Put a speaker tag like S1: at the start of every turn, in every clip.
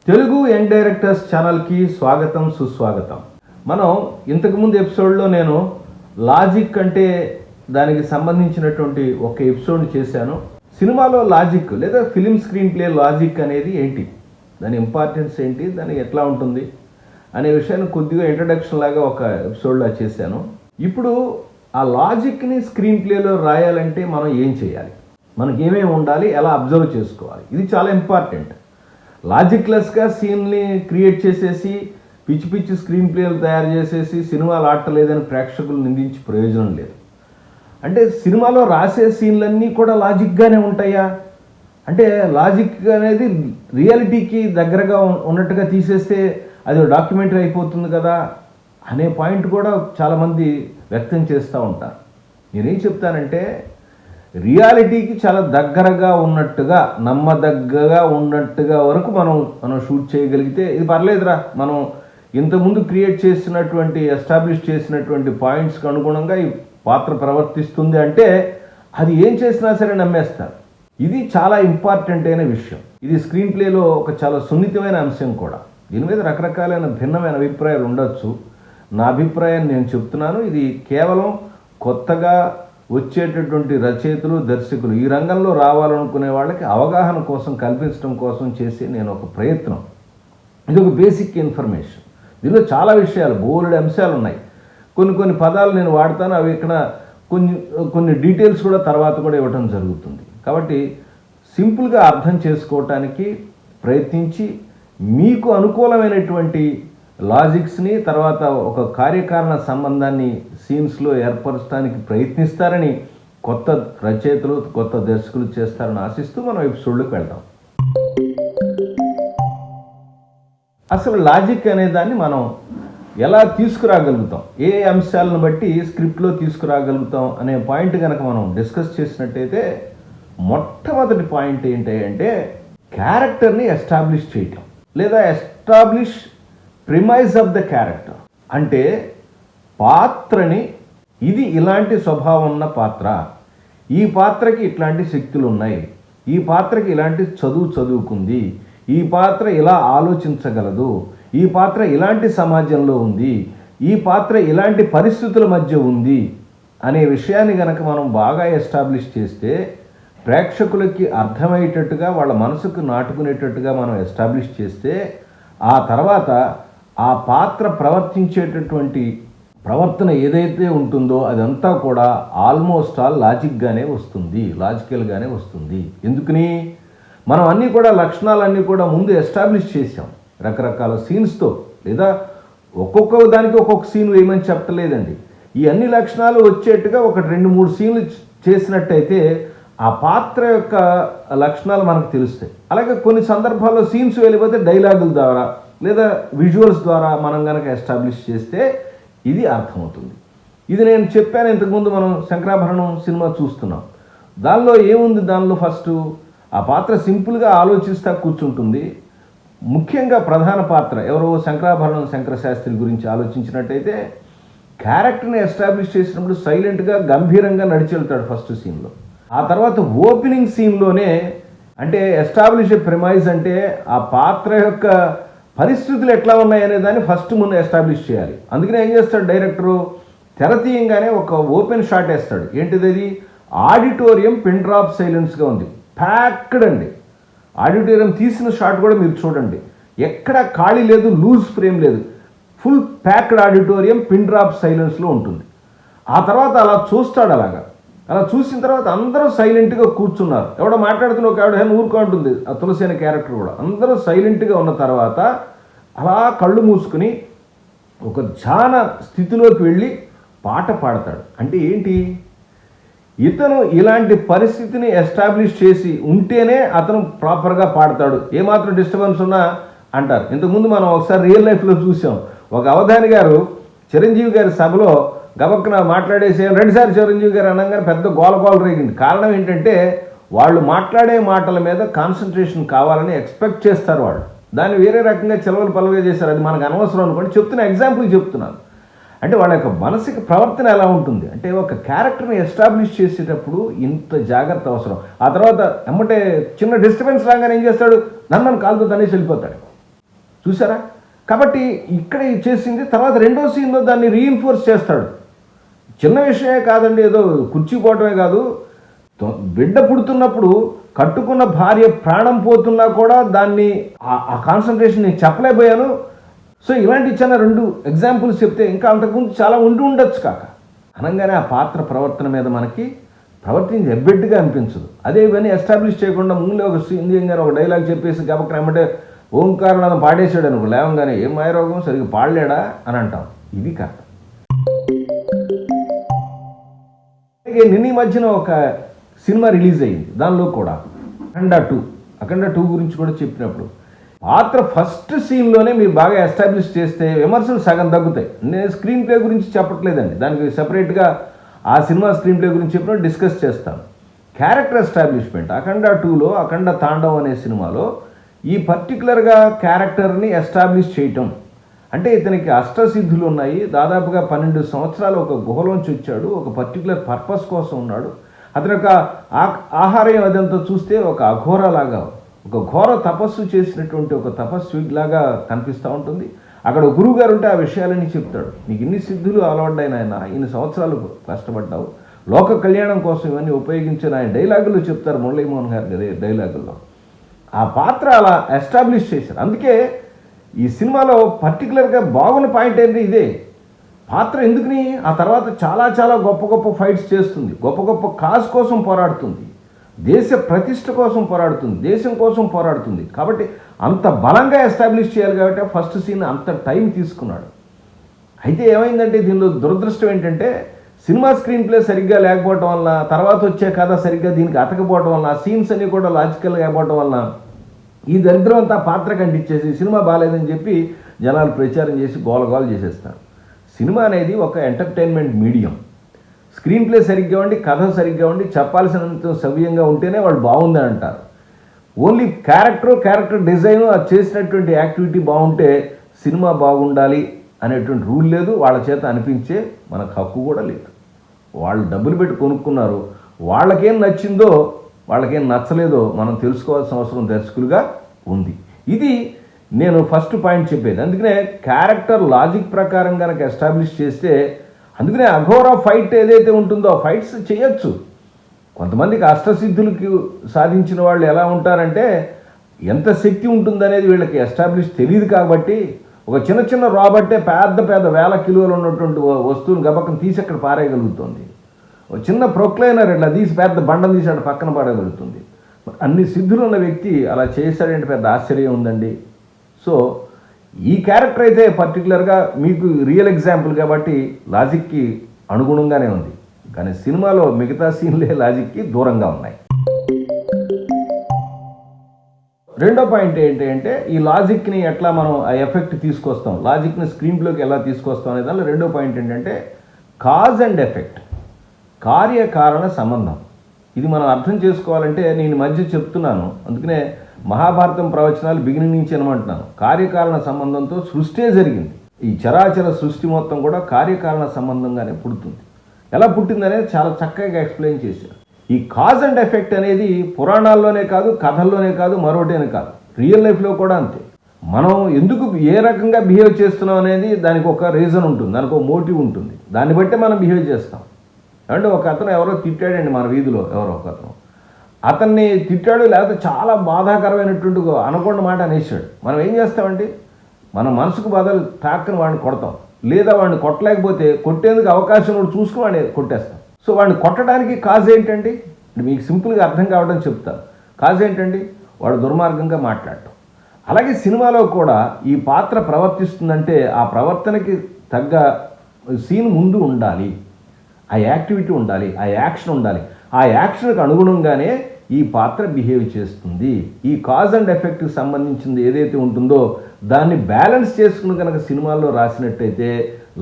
S1: Telugu young directors ఛానల్కి స్వాగతం సుస్వాగతం. మనం ఇంతకుముందు ఎపిసోడ్లో నేను లాజిక్ అంటే దానికి సంబంధించినటువంటి ఒక ఎపిసోడ్ చేశాను. సినిమాలో లాజిక్ లేదా ఫిలిం స్క్రీన్ ప్లే లాజిక్ అనేది ఏంటి, దాని ఇంపార్టెన్స్ ఏంటి, దాని ఎట్లా ఉంటుంది అనే విషయాన్ని కొద్దిగా ఇంట్రడక్షన్ లాగా ఒక ఎపిసోడ్లో చేశాను. ఇప్పుడు ఆ లాజిక్ని స్క్రీన్ ప్లేలో రాయాలంటే మనం ఏం చేయాలి, మనకి ఏమేమి ఉండాలి, ఎలా అబ్జర్వ్ చేసుకోవాలి, ఇది చాలా ఇంపార్టెంట్. లాజిక్లెస్గా సీన్ని క్రియేట్ చేసేసి పిచ్చి పిచ్చి స్క్రీన్ ప్లేలు తయారు చేసేసి సినిమాలు ఆడలేదని ప్రేక్షకులు నిందించి ప్రయోజనం లేదు. అంటే సినిమాలో రాసే సీన్లన్నీ కూడా లాజిక్గానే ఉంటాయా అంటే లాజిక్ అనేది రియాలిటీకి దగ్గరగా ఉన్నట్టుగా తీసేస్తే అది డాక్యుమెంటరీ అయిపోతుంది కదా అనే పాయింట్ కూడా చాలామంది వ్యక్తం చేస్తూ ఉంటారు. నేనేం చెప్తానంటే రియాలిటీకి చాలా దగ్గరగా ఉన్నట్టుగా నమ్మదగ్గగా ఉన్నట్టుగా వరకు మనం షూట్ చేయగలిగితే ఇది పర్లేదురా, మనం ఇంతకుముందు క్రియేట్ చేసినటువంటి ఎస్టాబ్లిష్ చేసినటువంటి పాయింట్స్కి అనుగుణంగా ఈ పాత్ర ప్రవర్తిస్తుంది అంటే అది ఏం చేసినా సరే నమ్మేస్తారు. ఇది చాలా ఇంపార్టెంట్ అయిన విషయం. ఇది స్క్రీన్ ప్లేలో ఒక చాలా సున్నితమైన అంశం కూడా. దీని మీద రకరకాలైన భిన్నమైన అభిప్రాయాలు ఉండొచ్చు. నా అభిప్రాయాన్ని నేను చెప్తున్నాను. ఇది కేవలం కొత్తగా వచ్చేటటువంటి రచయితలు, దర్శకులు, ఈ రంగంలో రావాలనుకునే వాళ్ళకి అవగాహన కోసం కల్పించడం కోసం చేసే నేను ఒక ప్రయత్నం. ఇది ఒక బేసిక్ ఇన్ఫర్మేషన్. దీనిలో చాలా విషయాలు, బోలెడు అంశాలు ఉన్నాయి. కొన్ని పదాలు నేను వాడతాను, అవి ఇక్కడ కొన్ని డీటెయిల్స్ కూడా తర్వాత కూడా ఇవ్వడం జరుగుతుంది. కాబట్టి సింపుల్గా అర్థం చేసుకోవటానికి ప్రయత్నించి మీకు అనుకూలమైనటువంటి లాజిక్స్ని తర్వాత ఒక కార్యకారణ సంబంధాన్ని సీన్స్లో ఏర్పరచడానికి ప్రయత్నిస్తారని కొత్త రచయితలు, కొత్త దర్శకులు చేస్తారని ఆశిస్తూ మనం ఎపిసోడ్లోకి వెళ్దాం. అసలు లాజిక్ అనే దాన్ని మనం ఎలా తీసుకురాగలుగుతాం, ఏ అంశాలను బట్టి స్క్రిప్ట్లో తీసుకురాగలుగుతాం అనే పాయింట్ కనుక మనం డిస్కస్ చేసినట్టయితే మొట్టమొదటి పాయింట్ ఏంటి అంటే క్యారెక్టర్ని ఎస్టాబ్లిష్ చేయటం లేదా establish premise of the character. అంటే పాత్రని ఇది ఇలాంటి స్వభావం ఉన్న పాత్ర, ఈ పాత్రకి ఇట్లాంటి శక్తులు ఉన్నాయి, ఈ పాత్రకి ఇలాంటి చదువుకుంది, ఈ పాత్ర ఇలా ఆలోచించగలదు, ఈ పాత్ర ఇలాంటి సమాజంలో ఉంది, ఈ పాత్ర ఇలాంటి పరిస్థితుల మధ్య ఉంది అనే విషయాన్ని కనుక మనం బాగా ఎస్టాబ్లిష్ చేస్తే ప్రేక్షకులకి అర్థమయ్యేటట్టుగా వాళ్ళ మనసుకు నాటుకునేటట్టుగా మనం ఎస్టాబ్లిష్ చేస్తే ఆ తర్వాత ఆ పాత్ర ప్రవర్తించేటటువంటి ప్రవర్తన ఏదైతే ఉంటుందో అదంతా కూడా ఆల్మోస్ట్ ఆల్ లాజిక్గానే వస్తుంది, లాజికల్గానే వస్తుంది. ఎందుకని మనం అన్నీ కూడా లక్షణాలన్నీ కూడా ముందు ఎస్టాబ్లిష్ చేసాం రకరకాల సీన్స్తో, లేదా ఒక్కొక్క దానికి ఒక్కొక్క సీన్ వేయమని చెప్పలేదండి. ఈ అన్ని లక్షణాలు వచ్చేట్టుగా ఒక 2-3 సీన్లు చేసినట్టయితే ఆ పాత్ర యొక్క లక్షణాలు మనకు తెలుస్తాయి. అలాగే కొన్ని సందర్భాల్లో సీన్స్ వెళ్ళిపోతే డైలాగుల ద్వారా లేదా విజువల్స్ ద్వారా మనం కనుక ఎస్టాబ్లిష్ చేస్తే ఇది అర్థమవుతుంది. ఇది నేను చెప్పాను ఇంతకుముందు. మనం శంకరాభరణం సినిమా చూస్తున్నాం. దానిలో ఏముంది, దానిలో ఫస్ట్ ఆ పాత్ర సింపుల్గా ఆలోచిస్తూ కూర్చుంటుంది. ముఖ్యంగా ప్రధాన పాత్ర ఎవరో శంకరాభరణం శంకరశాస్త్రి గురించి ఆలోచించినట్టయితే క్యారెక్టర్ని ఎస్టాబ్లిష్ చేసినప్పుడు సైలెంట్గా గంభీరంగా నడిచి వెళ్తాడు ఫస్ట్ సీన్లో. ఆ తర్వాత ఓపెనింగ్ సీన్లోనే అంటే ఎస్టాబ్లిష్ ప్రిమైజ్ అంటే ఆ పాత్ర యొక్క పరిస్థితులు ఎట్లా ఉన్నాయనే దాన్ని ఫస్ట్ ముందు ఎస్టాబ్లిష్ చేయాలి. అందుకనే ఏం చేస్తాడు డైరెక్టరు, తెర తీయంగానే ఒక ఓపెన్ షాట్ వేస్తాడు. ఏంటిది అది, ఆడిటోరియం పిన్ డ్రాప్ సైలెన్స్గా ఉంది, ప్యాక్డ్ అండి. ఆడిటోరియం తీసిన షాట్ కూడా మీరు చూడండి, ఎక్కడ ఖాళీ లేదు, లూజ్ ఫ్రేమ్ లేదు, full packed auditorium pin drop సైలెన్స్లో ఉంటుంది. ఆ తర్వాత అలా చూస్తాడు. అలా చూసిన తర్వాత అందరూ సైలెంట్గా కూర్చున్నారు. ఎవడో మాట్లాడుతున్న ఒక ఆవిడ ఊరుకో ఉంటుంది, ఆ తులసి అనే క్యారెక్టర్ కూడా. అందరూ సైలెంట్గా ఉన్న తర్వాత అలా కళ్ళు మూసుకుని ఒక ధ్యాన స్థితిలోకి వెళ్ళి పాట పాడతాడు. అంటే ఏంటి, ఇతను ఇలాంటి పరిస్థితిని ఎస్టాబ్లిష్ చేసి ఉంటేనే అతను ప్రాపర్గా పాడతాడు. ఏమాత్రం డిస్టర్బెన్స్ ఉన్నా అంటారు. ఇంతకుముందు మనం ఒకసారి రియల్ లైఫ్లో చూసాం. ఒక అవధాని గారు చిరంజీవి గారి సభలో గబక్కున మాట్లాడేసి రెండుసారి చిరంజీవి గారు అనగానే పెద్ద గోల రేగింది. కారణం ఏంటంటే వాళ్ళు మాట్లాడే మాటల మీద కాన్సన్ట్రేషన్ కావాలని ఎక్స్పెక్ట్ చేస్తారు వాళ్ళు. దాన్ని వేరే రకంగా పలవగా చేశారు. అది మనకు అనవసరం అనుకోండి, చెప్తున్నా, ఎగ్జాంపుల్ చెప్తున్నాను. అంటే వాళ్ళ యొక్క మానసిక ప్రవర్తన ఎలా ఉంటుంది అంటే ఒక క్యారెక్టర్ని ఎస్టాబ్లిష్ చేసేటప్పుడు ఇంత జాగ్రత్త అవసరం. ఆ తర్వాత ఎమ్మటే చిన్న డిస్టర్బెన్స్ రాగానే ఏం చేస్తాడు, నన్ను కాలుతో తనేసి వెళ్ళిపోతాడు. చూసారా? కాబట్టి ఇక్కడ చేసింది తర్వాత రెండో సీన్లో దాన్ని రీఇన్ఫోర్స్ చేస్తాడు. చిన్న విషయమే కాదండి, ఏదో కుర్చీ పోవటమే కాదు, బిడ్డ పుడుతున్నప్పుడు కట్టుకున్న భార్య ప్రాణం పోతున్నా కూడా దాన్ని ఆ కాన్సన్ట్రేషన్ నేను చెప్పలేకపోయాను. సో ఇలాంటి చిన్న 2 ఎగ్జాంపుల్స్ చెప్తే ఇంకా అంతకుముందు చాలా ఉండొచ్చు కాక, అనగానే ఆ పాత్ర ప్రవర్తన మీద మనకి ప్రవర్తించి ఎబ్బెడ్డుగా అనిపించదు. అదే ఇవన్నీ ఎస్టాబ్లిష్ చేయకుండా ముందులో ఒక సీన్ చేయగానే ఒక డైలాగ్ చెప్పేసి గబక్కన ఏమంటే ఓంకారనాథం పాడేసాడు అనుకో, లేవంగానే ఏం మాయరోగం సరిగ్గా పాడలేడా అని అంటాం. ఇది కాదు. అలాగే నిన్న ఈ మధ్యన ఒక సినిమా రిలీజ్ అయ్యింది, దానిలో కూడా అఖండ 2 గురించి కూడా చెప్పినప్పుడు పాత్ర ఫస్ట్ సీన్లోనే మీరు బాగా ఎస్టాబ్లిష్ చేస్తే విమర్శలు సగం తగ్గుతాయి. నేను స్క్రీన్ ప్లే గురించి చెప్పట్లేదండి, దానికి సెపరేట్గా ఆ సినిమా స్క్రీన్ ప్లే గురించి చెప్పినప్పుడు డిస్కస్ చేస్తాను. క్యారెక్టర్ ఎస్టాబ్లిష్మెంట్ అఖండ 2లో అఖండ తాండవం అనే సినిమాలో ఈ పర్టికులర్గా క్యారెక్టర్ని ఎస్టాబ్లిష్ చేయటం అంటే ఇతనికి అష్టసిద్ధులు ఉన్నాయి, దాదాపుగా 12 సంవత్సరాలు ఒక గుహలోంచి వచ్చాడు, ఒక పర్టికులర్ పర్పస్ కోసం ఉన్నాడు. అతని యొక్క ఆహారం అదంతా చూస్తే ఒక అఘోరలాగా, ఒక ఘోర తపస్సు చేసినటువంటి ఒక తపస్విలాగా కనిపిస్తూ ఉంటుంది. అక్కడ గురువు గారు ఉంటే ఆ విషయాలన్నీ చెప్తాడు. నీకు ఇన్ని సిద్ధులు అలవాడైన ఆయన, ఇన్ని సంవత్సరాలు కష్టపడ్డావు, లోక కళ్యాణం కోసం ఇవన్నీ ఉపయోగించిన ఆయన డైలాగులు చెప్తారు మురళీమోహన్ గారి డైలాగుల్లో. ఆ పాత్ర అలా ఎస్టాబ్లిష్ చేశారు. అందుకే ఈ సినిమాలో పర్టికులర్గా బాగున్న పాయింట్ ఏంటి ఇదే, పాత్ర ఎందుకుని ఆ తర్వాత చాలా చాలా గొప్ప గొప్ప ఫైట్స్ చేస్తుంది, గొప్ప గొప్ప కాజ్ కోసం పోరాడుతుంది, దేశ ప్రతిష్ట కోసం పోరాడుతుంది, దేశం కోసం పోరాడుతుంది. కాబట్టి అంత బలంగా ఎస్టాబ్లిష్ చేయాలి కాబట్టి ఫస్ట్ సీన్ అంత టైం తీసుకున్నాడు. అయితే ఏమైందంటే దీనిలో దురదృష్టం ఏంటంటే సినిమా స్క్రీన్ ప్లే సరిగ్గా లేకపోవడం వల్ల, తర్వాత వచ్చే కథ సరిగ్గా దీనికి అతకపోవడం వల్ల, సీన్స్ అన్నీ కూడా లాజికల్గా అయిపోవడం వల్ల ఈ దరిద్రం అంతా పాత్ర కంటించేసి సినిమా బాగాలేదని చెప్పి జనాలు ప్రచారం చేసి గోలగోల చేసేస్తారు. సినిమా అనేది ఒక ఎంటర్టైన్మెంట్ మీడియం. స్క్రీన్ ప్లే సరిగ్గా ఉండి, కథ సరిగ్గా ఉండి, చెప్పాల్సినంత సవ్యంగా ఉంటేనే వాళ్ళు బాగుందని అంటారు. ఓన్లీ క్యారెక్టర్ డిజైన్ అది చేసినటువంటి యాక్టివిటీ బాగుంటే సినిమా బాగుండాలి అనేటువంటి రూల్ లేదు, వాళ్ళ చేత అనిపించే మనకు హక్కు కూడా లేదు. వాళ్ళు డబ్బులు పెట్టి కొనుక్కున్నారు, వాళ్ళకేం నచ్చిందో వాళ్ళకేం నచ్చలేదో మనం తెలుసుకోవాల్సిన అవసరం దర్శకులుగా ఉంది. ఇది నేను ఫస్ట్ పాయింట్ చెప్పేది. అందుకనే క్యారెక్టర్ లాజిక్ ప్రకారం కనుక ఎస్టాబ్లిష్ చేస్తే, అందుకనే అఘోర ఫైట్ ఏదైతే ఉంటుందో ఫైట్స్ చేయొచ్చు. కొంతమందికి అష్టసిద్ధులకి సాధించిన వాళ్ళు ఎలా ఉంటారంటే ఎంత శక్తి ఉంటుందనేది వీళ్ళకి ఎస్టాబ్లిష్ తెలియదు. కాబట్టి ఒక చిన్న రాబట్టే పెద్ద వేల కిలోలు ఉన్నటువంటి వస్తువుని గబక్కను తీసి అక్కడ పారేయగలుగుతుంది. ఒక చిన్న ప్రొక్లైనర్ ఇట్లా తీసి పెద్ద బండలు తీసి అక్కడ పక్కన పడగలుగుతుంది. అన్ని సిద్ధులు ఉన్న వ్యక్తి అలా చేశాడంటే పెద్ద ఆశ్చర్యం ఉందండి. సో ఈ క్యారెక్టర్ అయితే పర్టికులర్గా మీకు రియల్ ఎగ్జాంపుల్ కాబట్టి లాజిక్కి అనుగుణంగానే ఉంది, కానీ సినిమాలో మిగతా సీన్లే లాజిక్కి దూరంగా ఉన్నాయి. రెండో పాయింట్ ఏంటి అంటే ఈ లాజిక్ని ఎట్లా మనం ఆ ఎఫెక్ట్ తీసుకొస్తాం, లాజిక్ని స్క్రీన్ ప్లేకి ఎలా తీసుకొస్తాం అనే దానిలో రెండో పాయింట్ ఏంటంటే కాజ్ అండ్ ఎఫెక్ట్, కార్యకారణ సంబంధం. ఇది మనం అర్థం చేసుకోవాలంటే నేను మధ్య చెప్తున్నాను, అందుకనే మహాభారతం ప్రవచనాలు బిగినింగ్ నుంచి అనమంటున్నాను. కార్యకారణ సంబంధంతో సృష్టి జరిగింది. ఈ చరాచర సృష్టి మొత్తం కూడా కార్యకారణ సంబంధంగానే పుడుతుంది. ఎలా పుట్టిందనేది చాలా చక్కగా ఎక్స్ప్లెయిన్ చేశారు. ఈ కాజ్ అండ్ ఎఫెక్ట్ అనేది పురాణాల్లోనే కాదు, కథల్లోనే కాదు, మరొకటేనే కాదు, రియల్ లైఫ్లో కూడా అంతే. మనం ఎందుకు ఏ రకంగా బిహేవ్ చేస్తున్నాం అనేది దానికి ఒక రీజన్ ఉంటుంది, దానికి ఒక మోటివ్ ఉంటుంది, దాన్ని బట్టే మనం బిహేవ్ చేస్తాం. అంటే ఒక అతను ఎవరో తిట్టాడండి మన వీధిలో, ఎవరో ఒక అతన్ని తిట్టాడు, లేకపోతే చాలా బాధాకరమైనటువంటి అనకుండా మాట అనేసాడు. మనం ఏం చేస్తామంటే మన మనసుకు బాధలు తాక్కని వాడిని కొడతాం, లేదా వాడిని కొట్టలేకపోతే కొట్టేందుకు అవకాశం కూడా చూసుకుని వాడిని కొట్టేస్తాం. సో వాడిని కొట్టడానికి కాజ్ ఏంటండి, మీకు సింపుల్గా అర్థం కావడం చెప్తాను. కాజ్ ఏంటండి, వాడు దుర్మార్గంగా మాట్లాడటం. అలాగే సినిమాలో కూడా ఈ పాత్ర ప్రవర్తిస్తుందంటే ఆ ప్రవర్తనకి తగ్గ సీన్ ముందు ఉండాలి, ఆ యాక్టివిటీ ఉండాలి, ఆ యాక్షన్ ఉండాలి. ఆ యాక్షన్కి అనుగుణంగానే ఈ పాత్ర బిహేవ్ చేస్తుంది. ఈ కాజ్ అండ్ ఎఫెక్ట్కి సంబంధించింది ఏదైతే ఉంటుందో దాన్ని బ్యాలెన్స్ చేసుకుని కనుక సినిమాల్లో రాసినట్టయితే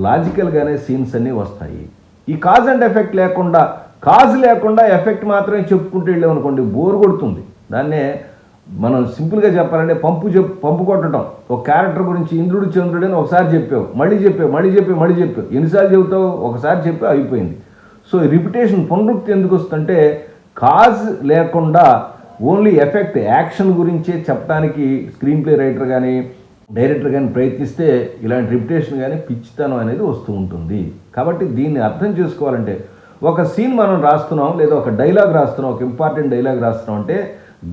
S1: లాజికల్గానే సీన్స్ అన్నీ వస్తాయి. ఈ కాజ్ అండ్ ఎఫెక్ట్ లేకుండా, కాజ్ లేకుండా ఎఫెక్ట్ మాత్రమే చెప్పుకుంటూ వెళ్ళామనుకోండి బోర్ కొడుతుంది. దాన్నే మనం సింపుల్గా చెప్పాలంటే పంపు కొట్టడం. ఒక క్యారెక్టర్ గురించి ఇంద్రుడు చంద్రుడు అని ఒకసారి చెప్పావు, మళ్ళీ చెప్పావు, ఎన్నిసార్లు చెబుతావు, ఒకసారి చెప్పావు అయిపోయింది. సో రిపిటేషన్, పునరుక్తి ఎందుకు వస్తుందంటే కాజ్ లేకుండా ఓన్లీ ఎఫెక్ట్, యాక్షన్ గురించే చెప్పడానికి స్క్రీన్ ప్లే రైటర్ కానీ డైరెక్టర్ కానీ ప్రయత్నిస్తే ఇలాంటి రిపిటేషన్ కానీ పిచ్చితనం అనేది వస్తూ ఉంటుంది. కాబట్టి దీన్ని అర్థం చేసుకోవాలంటే ఒక సీన్ మనం రాస్తున్నాం లేదా ఒక డైలాగ్ రాస్తున్నాం, ఒక ఇంపార్టెంట్ డైలాగ్ రాస్తున్నాం అంటే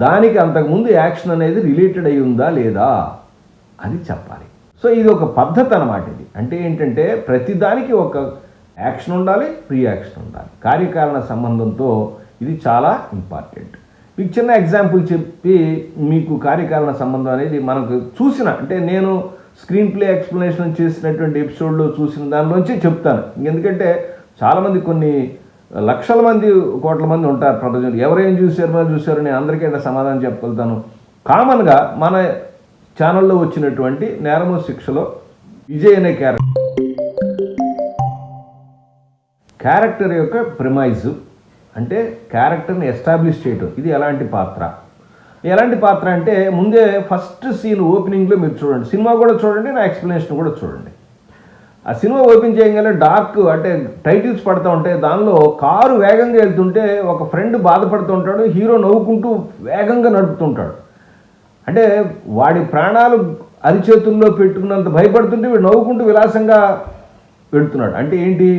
S1: దానికి అంతకుముందు యాక్షన్ అనేది రిలేటెడ్ అయి ఉందా లేదా అది చెప్పాలి. సో ఇది ఒక పద్ధతి అన్నమాట. ఇది అంటే ఏంటంటే ప్రతిదానికి ఒక యాక్షన్ ఉండాలి, రియాక్షన్ ఉండాలి. కార్యకారణ సంబంధంతో ఇది చాలా ఇంపార్టెంట్. మీకు చిన్న ఎగ్జాంపుల్ చెప్పి మీకు కార్యకారణ సంబంధం అనేది మనకు చూసిన అంటే నేను స్క్రీన్ ప్లే ఎక్స్ప్లెనేషన్ చేసినటువంటి ఎపిసోడ్లో చూసిన దానిలోంచి చెప్తాను. ఎందుకంటే చాలామంది కొన్ని లక్షల మంది కోట్ల మంది ఉంటారు ప్రపంచంలో. ఎవరేం చూశారు నేను అందరికీ సమాధానం చెప్పగలుగుతాను. కామన్గా మన ఛానల్లో వచ్చినటువంటి నేరము శిక్షలో విజయ్ అనే క్యారెక్టర్ యొక్క ప్రిమైజ్ అంటే క్యారెక్టర్ని ఎస్టాబ్లిష్ చేయటం. ఇది ఎలాంటి పాత్ర అంటే ముందే ఫస్ట్ సీన్ ఓపెనింగ్లో మీరు చూడండి, సినిమా కూడా చూడండి, నా ఎక్స్ప్లెనేషన్ కూడా చూడండి. ఆ సినిమా ఓపెన్ చేయగానే డార్క్ అంటే టైటిల్స్ పడుతూ ఉంటాయి. దానిలో కారు వేగంగా వెళ్తుంటే ఒక ఫ్రెండ్ బాధపడుతూ ఉంటాడు, హీరో నవ్వుకుంటూ వేగంగా నడుపుతుంటాడు. అంటే వాడి ప్రాణాలు అరిచేతుల్లో పెట్టుకున్నంత భయపడుతుంటే వీడు నవ్వుకుంటూ విలాసంగా పెడుతున్నాడు. అంటే ఏంటి?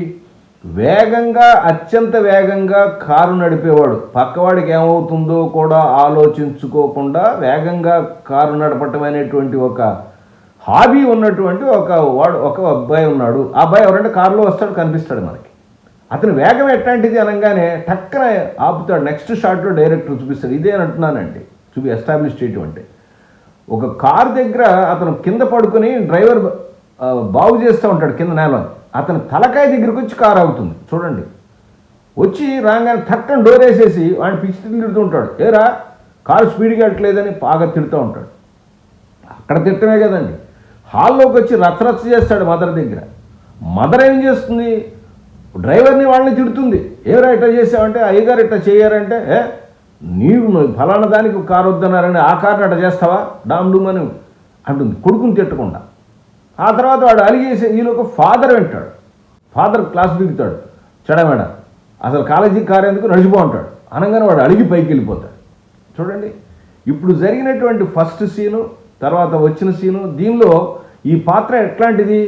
S1: వేగంగా అత్యంత వేగంగా కారు నడిపేవాడు పక్కవాడికి ఏమవుతుందో కూడా ఆలోచించుకోకుండా వేగంగా కారు నడపటం అనేటువంటి ఒక హాబీ ఉన్నటువంటి ఒక అబ్బాయి ఉన్నాడు. ఆ అబ్బాయి ఎవరంటే కారులో వస్తాడు, కనిపిస్తాడు మనకి. అతను వేగం ఎట్లాంటిది అనగానే టక్కన ఆపుతాడు. నెక్స్ట్ షాట్లో డైరెక్టర్ చూపిస్తాడు. ఇదే అని అంటున్నానండి ఎస్టాబ్లిష్ చేయటం అంటే. ఒక కారు దగ్గర అతను కింద పడుకొని డ్రైవర్ బాగు చేస్తూ ఉంటాడు కింద నేల. అతను తలకాయ దగ్గరికి వచ్చి కారు ఆగుతుంది చూడండి. వచ్చి రాగానే టక్కన డోర్ వేసేసి వాడిని పిచ్చి తిడుతూ ఉంటాడు. ఏరా కారు స్పీడ్గా వెళ్ళట్లేదని బాగా తిడుతూ ఉంటాడు. అక్కడ తిట్టమే కదండి, హాల్లోకి వచ్చి రచ్చరచ్చ చేస్తాడు మదర్ దగ్గర. మదర్ ఏం చేస్తుంది? డ్రైవర్ని వాళ్ళని తిడుతుంది. ఏరా ఇట్లా చేసావంటే, అయ్యగారు ఇట్లా చేయారంటే, నీవు ఫలానా దానికి కారు వద్దన్నారని ఆ కారుని అట్లా చేస్తావా డామ్ డూమ్ అని అంటుంది కొడుకుని తిట్టకుండా. ఆ తర్వాత వాడు అలిగేసి ఈలోక ఫాదర్ వింటాడు. ఫాదర్ క్లాస్ దిగుతాడు, చెడమేడ అసలు కాలేజీ కారు ఎందుకు నడిచిపో అంటాడు. అనగానే వాడు అలిగి పైకి వెళ్ళిపోతాడు. చూడండి, ఇప్పుడు జరిగినటువంటి ఫస్ట్ సీను తర్వాత వచ్చిన సీను, దీనిలో ఈ పాత్ర ఎట్లాంటిది?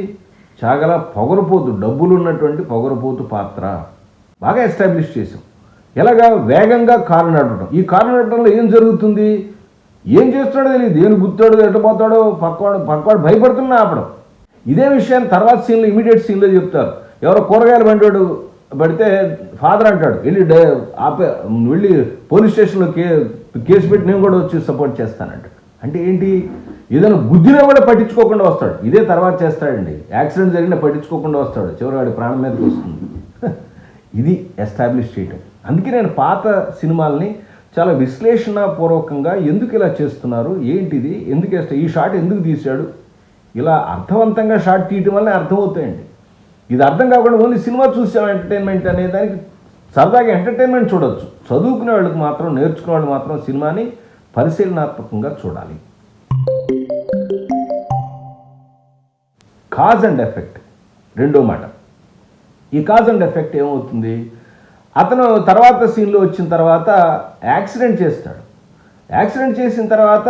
S1: చాలా పొగరపోతు, డబ్బులు ఉన్నటువంటి పొగరపోతు పాత్ర బాగా ఎస్టాబ్లిష్ చేసాం. ఎలాగా? వేగంగా కారు నడపడం. ఈ కారు నడపడంలో ఏం జరుగుతుంది, ఏం చేస్తాడో తెలియదు, దేని గుర్తాడో ఎట్టపోతాడో పక్కవాడు భయపడుతున్నా ఆపడం. ఇదే విషయాన్ని తర్వాత సీన్లో ఇమీడియట్ సీన్లో చెప్తారు. ఎవరో కూరగాయలు బండివాడు పడితే ఫాదర్ అంటాడు, వెళ్ళి పోలీస్ స్టేషన్లో కేసు పెట్టి నేను కూడా వచ్చి సపోర్ట్ చేస్తానంటాడు. అంటే ఏంటి? ఏదైనా గుద్దినా కూడా పట్టించుకోకుండా వస్తాడు. ఇదే తర్వాత చేస్తాడండి. యాక్సిడెంట్ జరిగినా పట్టించుకోకుండా వస్తాడు, చివరి వాడి ప్రాణం మీదకి వస్తుంది. ఇది ఎస్టాబ్లిష్ చేయటం. అందుకే నేను పాత సినిమాలని చాలా విశ్లేషణపూర్వకంగా ఎందుకు ఇలా చేస్తున్నారు, ఏంటిది, ఎందుకు ఈ షాట్ ఎందుకు తీశాడు, ఇలా అర్థవంతంగా షాట్ తీయటం వల్ల అర్థమవుతాయండి. ఇది అర్థం కాకుండా ఓన్లీ సినిమా చూసాం ఎంటర్టైన్మెంట్ అనే దానికి సరదాగా ఎంటర్టైన్మెంట్ చూడొచ్చు. చదువుకునే వాళ్ళకి మాత్రం, నేర్చుకునే వాళ్ళు మాత్రం సినిమాని పరిశీలనాత్మకంగా చూడాలి. కాజ్ అండ్ ఎఫెక్ట్ రెండో మాట. ఈ కాజ్ అండ్ ఎఫెక్ట్ ఏమవుతుంది? అతను తర్వాత సీన్లో వచ్చిన తర్వాత యాక్సిడెంట్ చేస్తాడు. యాక్సిడెంట్ చేసిన తర్వాత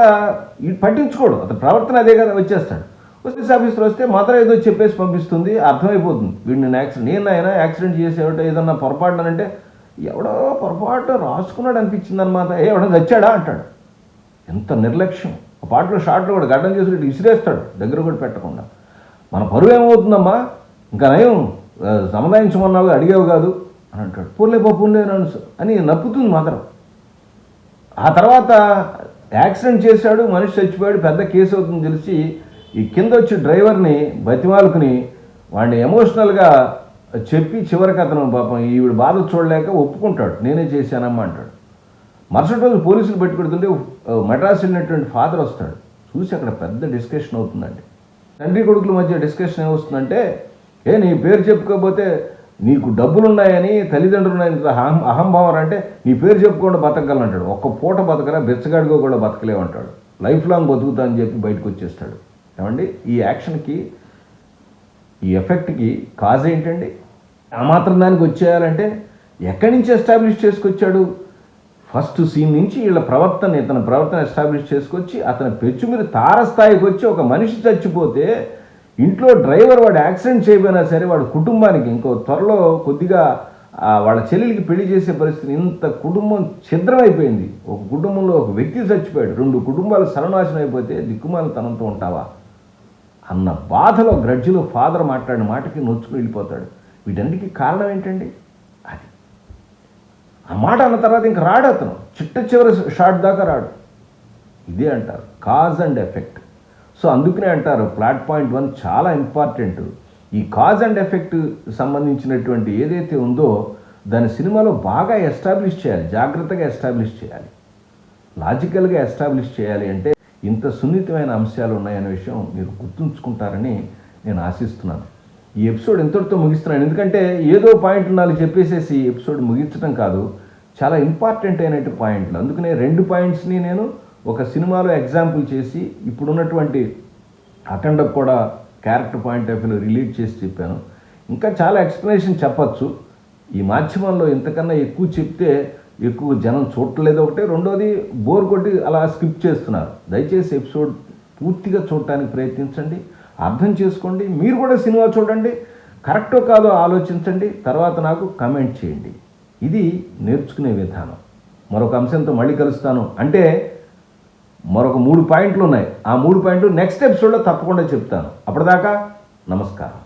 S1: పట్టించుకోడు, అతను ప్రవర్తన అదే కదా. వచ్చేస్తాడు, పోలీస్ ఆఫీసర్ వస్తే మదర్ ఏదో చెప్పేసి పంపిస్తుంది. అర్థమైపోతుంది వీడిని నేను యాక్సిడెంట్ చేసేవాడు ఏదన్నా పొరపాటు అంటే, ఎవడో పొరపాటు రాసుకున్నాడు అనిపించింది అనమాట. ఎవడో చచ్చాడా అంటాడు. ఎంత నిర్లక్ష్యం! ఆ పాటలో షార్ట్లో కూడా గడ్డం చేసి విసిరేస్తాడు, దగ్గర కూడా పెట్టకుండా. మన పరువు ఏమవుతుందమ్మా, ఇంకా నయం సముదాయించమన్నావు, అడిగావు కాదు అని అంటాడు. పోలే అని నప్పుతుంది మాత్రం. ఆ తర్వాత యాక్సిడెంట్ చేశాడు, మనిషి చచ్చిపోయాడు, పెద్ద కేసు అవుతుంది తెలిసి ఈ కింద వచ్చి డ్రైవర్ని బతిమాలుకుని వాడిని ఎమోషనల్గా చెప్పి చివరికి అతను పాపం ఈవిడ బాధ చూడలేక ఒప్పుకుంటాడు, నేనే చేశానమ్మా అంటాడు. మరుసటి రోజు పోలీసులు పెట్టి పెడుతుంటే మద్రాసు వెళ్ళినటువంటి ఫాదర్ వస్తాడు. చూసి అక్కడ పెద్ద డిస్కషన్ అవుతుందండి. తండ్రి కొడుకుల మధ్య డిస్కషన్ ఏమొస్తుందంటే, నీ పేరు చెప్పుకోకపోతే నీకు డబ్బులున్నాయని, తల్లిదండ్రులు ఉన్నాయని అహంభావం అంటే నీ పేరు చెప్పుకోకుండా బతకగలను అంటాడు. ఒక్క పూట బతకరా, బెచ్చగాడిగా కూడా బతకలేమంటాడు. లైఫ్ లాంగ్ బతుకుతా అని చెప్పి బయటకు వచ్చేస్తాడు. ఏమండి, ఈ యాక్షన్కి, ఈ ఎఫెక్ట్కి కాజ్ ఏంటండి? ఆ మాత్రం దానికి వచ్చేయాలంటే ఎక్కడి నుంచి ఎస్టాబ్లిష్ చేసుకొచ్చాడు? ఫస్ట్ సీన్ నుంచి ఇతని ప్రవర్తన ఎస్టాబ్లిష్ చేసుకొచ్చి అతని పెచ్చు మీద తారస్థాయికి వచ్చి ఒక మనిషి చచ్చిపోతే ఇంట్లో డ్రైవర్ వాడు యాక్సిడెంట్ చేయబోయినా సరే వాడు కుటుంబానికి ఇంకో త్వరలో కొద్దిగా వాళ్ళ చెల్లెలికి పెళ్లి చేసే పరిస్థితి, ఇంత కుటుంబం ఛిద్రమైపోయింది. ఒక కుటుంబంలో ఒక వ్యక్తి చచ్చిపోయాడు, 2 కుటుంబాలు సర్వనాశనం అయిపోతే దిక్కుమాలితనంతో ఉంటావా అన్న బాధలో గ్రడ్జిలో ఫాదర్ మాట్లాడిన మాటకి నొచ్చుకుని వెళ్ళిపోతాడు. వీటన్నిటికీ కారణం ఏంటండి? అది ఆ మాట అన్న తర్వాత ఇంక రాడు అతను, చివరి షాట్ దాకా రాడు. ఇదే అంటారు కాజ్ అండ్ ఎఫెక్ట్. సో అందుకనే అంటారు ప్లాట్ పాయింట్ 1 చాలా ఇంపార్టెంట్. ఈ కాజ్ అండ్ ఎఫెక్ట్ సంబంధించినటువంటి ఏదైతే ఉందో దాని సినిమాలో బాగా ఎస్టాబ్లిష్ చేయాలి, జాగ్రత్తగా ఎస్టాబ్లిష్ చేయాలి, లాజికల్గా ఎస్టాబ్లిష్ చేయాలి. అంటే ఇంత సున్నితమైన అంశాలు ఉన్నాయనే విషయం మీరు గుర్తుంచుకుంటారని నేను ఆశిస్తున్నాను. ఈ ఎపిసోడ్ ఎంతటితో ముగిస్తున్నాను, ఎందుకంటే ఏదో పాయింట్ 4 చెప్పేసేసి ఎపిసోడ్ ముగించడం కాదు, చాలా ఇంపార్టెంట్ అయినట్టు పాయింట్లు. అందుకనే 2 పాయింట్స్ని నేను ఒక సినిమాలో ఎగ్జాంపుల్ చేసి ఇప్పుడున్నటువంటి అఖండకు కూడా క్యారెక్టర్ పాయింట్ ఆఫ్ వ్యూలో రిలీట్ చేసి చెప్పాను. ఇంకా చాలా ఎక్స్ప్లెనేషన్ చెప్పచ్చు. ఈ మాధ్యమంలో ఇంతకన్నా ఎక్కువ చెప్తే ఎక్కువ జనం చూడలేదు ఒకటే, రెండోది బోర్ కొట్టి అలా స్కిప్ చేస్తున్నారు. దయచేసి ఎపిసోడ్ పూర్తిగా చూడటానికి ప్రయత్నించండి, అర్థం చేసుకోండి. మీరు కూడా సినిమా చూడండి, కరెక్టో కాదో ఆలోచించండి, తర్వాత నాకు కమెంట్ చేయండి. ఇది నేర్చుకునే విధానం. మరొక అంశంతో మళ్ళీ కలుస్తాను. అంటే మరొక 3 పాయింట్లు ఉన్నాయి. ఆ 3 పాయింట్లు నెక్స్ట్ ఎపిసోడ్లో తప్పకుండా చెప్తాను. అప్పటిదాకా నమస్కారం.